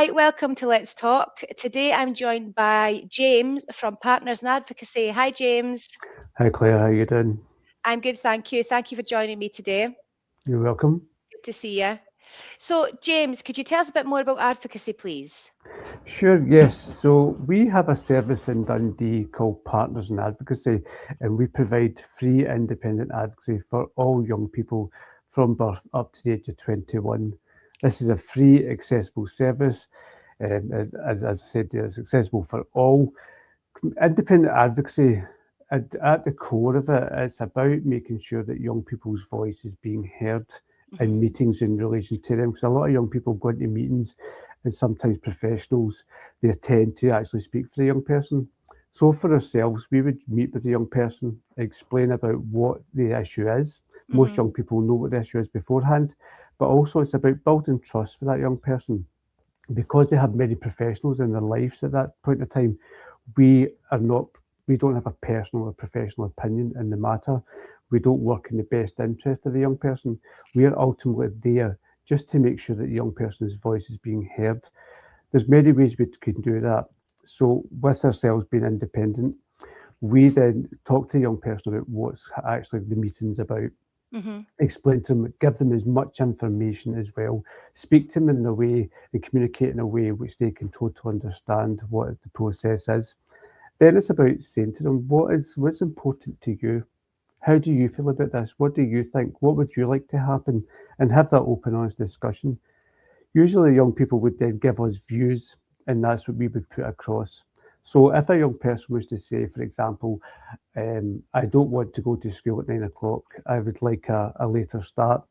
Hi, welcome to Let's Talk. Today I'm joined by James from Partners in Advocacy. Hi, James. Hi Claire, how you doing? I'm good, thank you. Thank you for joining me today. You're welcome. Good to see you. So, James, could you tell us a bit more about advocacy, please? Sure, yes. So we have a service in Dundee called Partners in Advocacy, and we provide free independent advocacy for all young people from birth up to the age of 21. This is a free, accessible service. As I said, it's accessible for all. Independent advocacy, at the core of it, it's about making sure that young people's voice is being heard in Hmm. meetings in relation to them. Because a lot of young people go into meetings, and sometimes professionals, they tend to actually speak for the young person. So for ourselves, we would meet with the young person, explain about what the issue is. Most Hmm. young people know what the issue is beforehand, but also it's about building trust with that young person because they have many professionals in their lives at that point in time. We are not, we don't have a personal or professional opinion in the matter. We don't work in the best interest of the young person. We are ultimately there just to make sure that the young person's voice is being heard. There's many ways we can do that. So with ourselves being independent, we then talk to the young person about what's actually the meeting's about, Hmm. explain to them, give them as much information as well, speak to them in a way and communicate in a way which they can totally understand what the process is. Then it's about saying to them, what's important to you? How do you feel about this? What do you think? What would you like to happen? And have that open, honest discussion. Usually, young people would then give us views, and that's what we would put across. So, if a young person was to say, for example, I don't want to go to school at 9 o'clock, I would like a later start,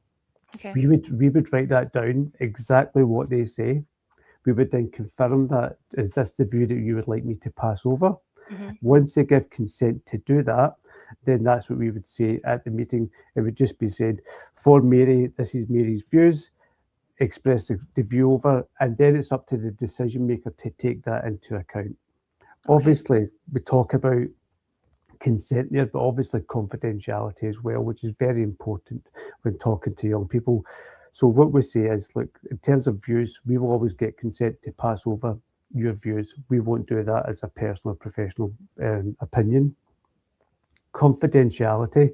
Okay. we would write that down, exactly what they say. We would then confirm that, is this the view that you would like me to pass over? Hmm. Once they give consent to do that, then that's what we would say at the meeting. It would just be said, for Mary, this is Mary's views, express the view over, and then it's up to the decision maker to take that into account. Okay. Obviously, we talk about consent there, but obviously confidentiality as well, which is very important when talking to young people. So what we say is, look, in terms of views, we will always get consent to pass over your views. We won't do that as a personal or professional opinion. Confidentiality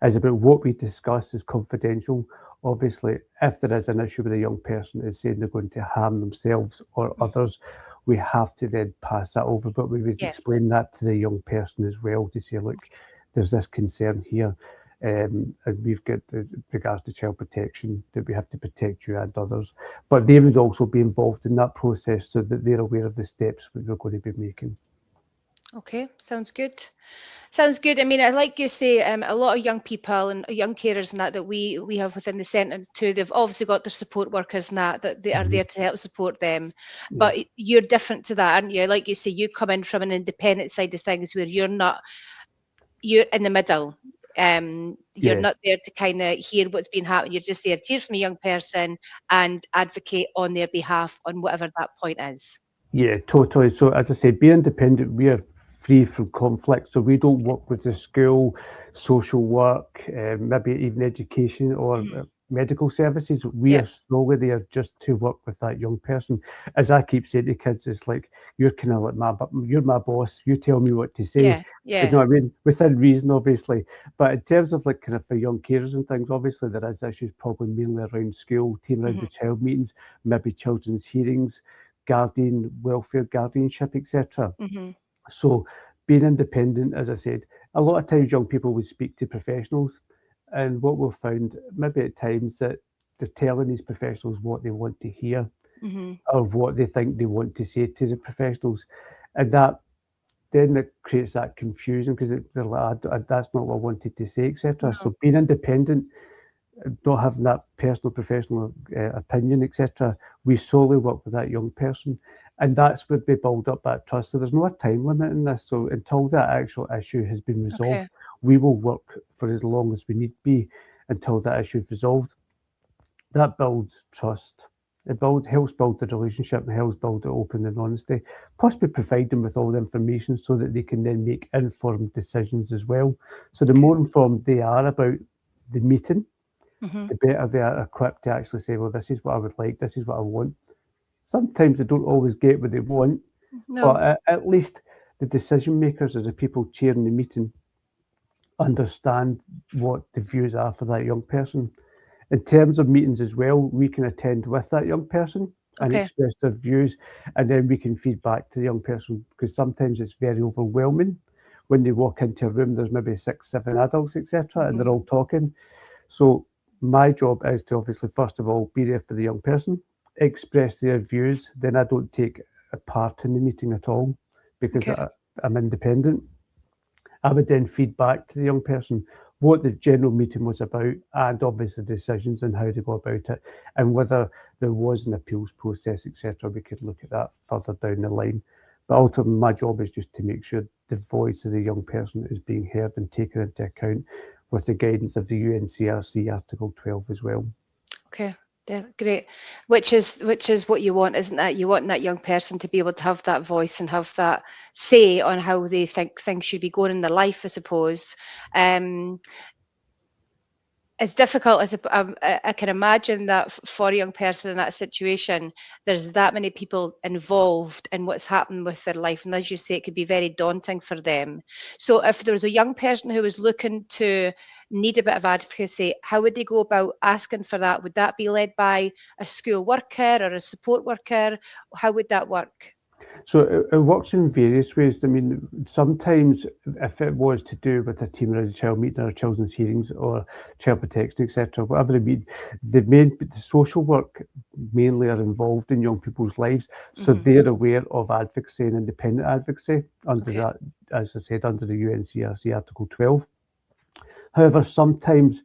is about what we discuss is confidential. Obviously, if there is an issue with a young person is saying they're going to harm themselves or Mm. others, we have to then pass that over. But we would Yes. explain that to the young person as well to say, look, there's this concern here. And we've got regards to child protection that we have to protect you and others. But they would also be involved in that process so that they're aware of the steps that we're going to be making. Okay. Sounds good. Sounds good. I mean, I like you say, a lot of young people and young carers and that we have within the centre too. They've obviously got their support workers and that they are Mhm. there to help support them. Yeah. But you're different to that, aren't you? Like you say, you come in from an independent side of things where you're in the middle. You're Yes. not there to kind of hear what's been happening. You're just there to hear from a young person and advocate on their behalf on whatever that point is. Yeah, totally. So as I said, being independent, we are free from conflict. So we don't work with the school, social work, maybe even education or Mhm. medical services. We are Yep. solely there just to work with that young person. As I keep saying to kids, it's like you're kind of like you're my boss. You tell me what to say. Yeah. You Yeah. know what I mean? Within reason, obviously. But in terms of like kind of for young carers and things, obviously there is issues probably mainly around school, team around Hmm. the child meetings, maybe children's hearings, guardian welfare, guardianship, etc. Hmm. So being independent, as I said, a lot of times young people would speak to professionals, and what we've found maybe at times that they're telling these professionals what they want to hear Hmm. or what they think they want to say to the professionals, and that then it creates that confusion because they're like, that's not what I wanted to say, etc. No. So being independent, not having that personal, professional opinion, etc. We solely work with that young person, and that's where they build up that trust. So there's no time limit in this. So until that actual issue has been resolved, Okay. we will work for as long as we need be until that issue is resolved. That builds trust. Helps build the relationship and helps build the open and honesty. Plus, we provide them with all the information so that they can then make informed decisions as well. So the Okay. more informed they are about the meeting, Hmm. the better they are equipped to actually say, well, this is what I would like, this is what I want. sometimes they don't always get what they want, No. but at least the decision makers or the people chairing the meeting understand what the views are for that young person. In terms of meetings as well, we can attend with that young person and Okay. express their views, and then we can feed back to the young person, because sometimes it's very overwhelming when they walk into a room. There's maybe 6, 7 adults, etc., and they're all talking. So my job is to obviously first of all be there for the young person, express their views. Then I don't take a part in the meeting at all because Okay. I'm independent. I would then feed back to the young person what the general meeting was about, and obviously decisions and how to go about it, and whether there was an appeals process, etc. We could look at that further down the line. But ultimately, my job is just to make sure the voice of the young person is being heard and taken into account with the guidance of the UNCRC Article 12 as well. Okay. Yeah, great. Which is what you want, isn't it? You want that young person to be able to have that voice and have that say on how they think things should be going in their life, I suppose. As difficult as I can imagine that for a young person in that situation, there's that many people involved in what's happened with their life. And as you say, it could be very daunting for them. So if there was a young person who was looking to need a bit of advocacy, how would they go about asking for that? Would that be led by a school worker or a support worker? How would that work? So it works in various ways. I mean, sometimes if it was to do with a team around a child meeting or children's hearings or child protection, etc., whatever it be, the social work mainly are involved in young people's lives, so they're aware of advocacy and independent advocacy under Okay. that, as I said, under the UNCRC Article 12. However, sometimes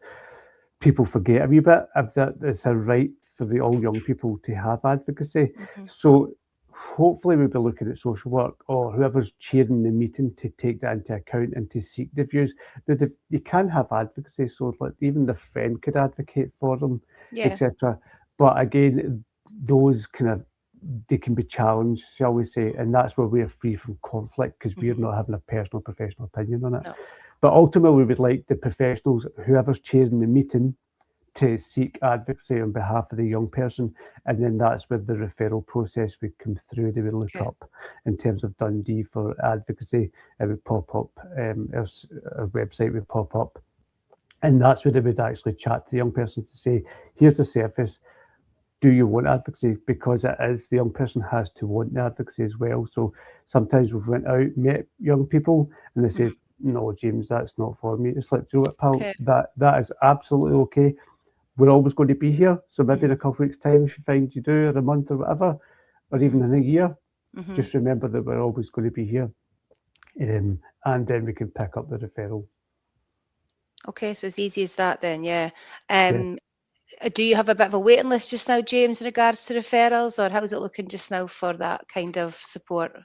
people forget a wee bit of that it's a right for all young people to have advocacy. So hopefully we'll be looking at social work or whoever's chairing the meeting to take that into account and to seek the views. They can have advocacy, so like even the friend could advocate for them, Yeah. etc. But again, those kind of they can be challenged, shall we say, and that's where we're free from conflict because we're not having a personal professional opinion on it. No. But ultimately, we would like the professionals, whoever's chairing the meeting, to seek advocacy on behalf of the young person, and then that's where the referral process would come through. They would look Okay. up in terms of Dundee for advocacy. It would pop up, our website would pop up, and that's where they would actually chat to the young person to say, here's the service. Do you want advocacy? Because it is, the young person has to want the advocacy as well. So sometimes we've went out, met young people, and they said, no, James, that's not for me. It's like, do you know what, pal? Okay. That is absolutely okay. We're always going to be here. So maybe in a couple of weeks' time, if you find you do, or a month or whatever, or even in a year, just remember that we're always going to be here. And then we can pick up the referral. Okay, so as easy as that then, yeah. Yeah. Do you have a bit of a waiting list just now, James, in regards to referrals, or how is it looking just now for that kind of support?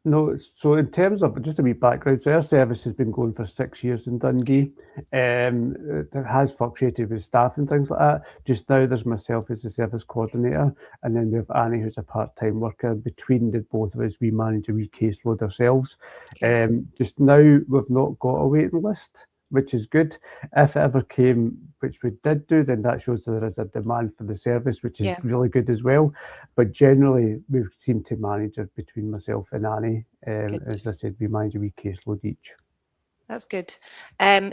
No, so in terms of just a wee background, so our service has been going for 6 years in Dundee. It has fluctuated with staff and things like that. Just now, there's myself as the service coordinator, and then we have Annie, who's a part-time worker. Between the both of us, we manage a wee caseload ourselves. Okay. Just now, we've not got a waiting list, which is good. If it ever came, which we did do, then that shows that there is a demand for the service, which is Yeah, really good as well. But generally, we seem to manage it between myself and Annie. good. As I said, we manage a wee caseload each. That's good.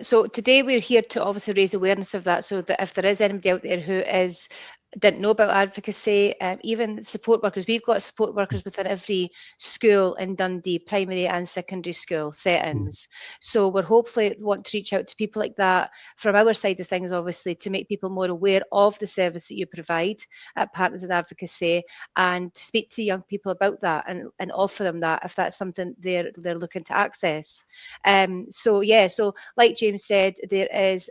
So today we're here to obviously raise awareness of that, so that if there is anybody out there who didn't know about advocacy, even support workers, we've got support workers within every school in Dundee, primary and secondary school settings. So we're hopefully want to reach out to people like that from our side of things, obviously, to make people more aware of the service that you provide at Partners in Advocacy, and to speak to young people about that and offer them that if that's something they're looking to access. So like James said, there is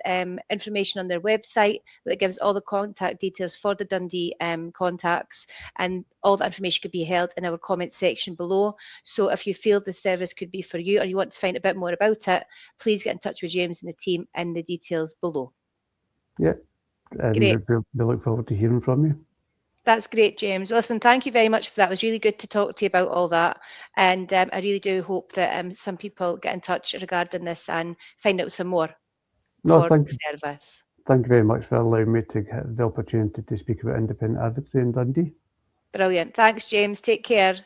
information on their website that gives all the contact details for the Dundee contacts, and all that information could be held in our comment section below. So if you feel the service could be for you or you want to find a bit more about it, please get in touch with James and the team in the details below. Yeah, and Great. we look forward to hearing from you. That's great, James. Listen, thank you very much for that. It was really good to talk to you about all that. And I really do hope that some people get in touch regarding this and find out some more No, for the service. thank you very much for allowing me to get the opportunity to speak about independent advocacy in Dundee. Brilliant. Thanks, James. Take care.